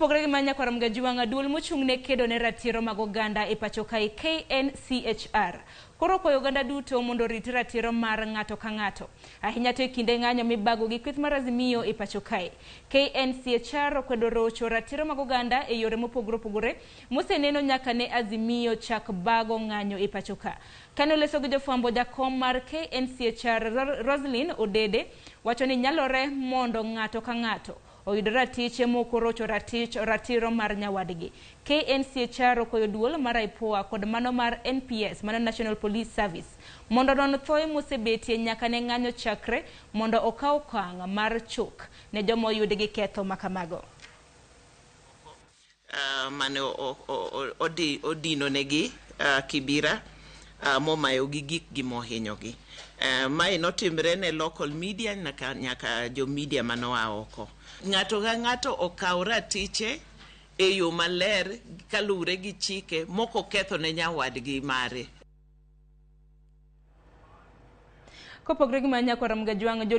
Pogre manya kwa Ramogi dul mochungne kedo ne ratiro mag oganda e pacho kae KNCHR. Koro koyo oganda duto mondo rit ratiro mar ng'ato ka ng'ato. Ahinya to e kinde ng'anyo mibago gi kweth mar Azimio e pacho kae. KNCHR okwedo rocho ratiro mag oganda e yore mopogore opogore moseneno nyaka ne Azimio chak bago ng'anyo e pacho ka. Kane oleso gi jofwambo jakom mar KNCHR Roslyn Odede wacho ni nyalore mondo ng'ato ka ng'ato oyud ratiche moko rocho ratiro mar nyawadgi. KNCHR okoyo duol mar IPOA kod mano mar NPS, mano National Police Service, mondo non thoe mosebetie nyaka ne ng'anyo chakre mondo okaw okang' mar chuk ne joma oyud gi ketho makamago. Mane odino negi kibira momayo gi gik gi mohinyogi. Mae notimre ne local media nyaka jo media manoa oko. Ng'ato ka ng'ato okaw ratiche e yo maler kalure gi chike moko ketho ne nyawadgi mare. Kopogre gi manya kwa Ramogi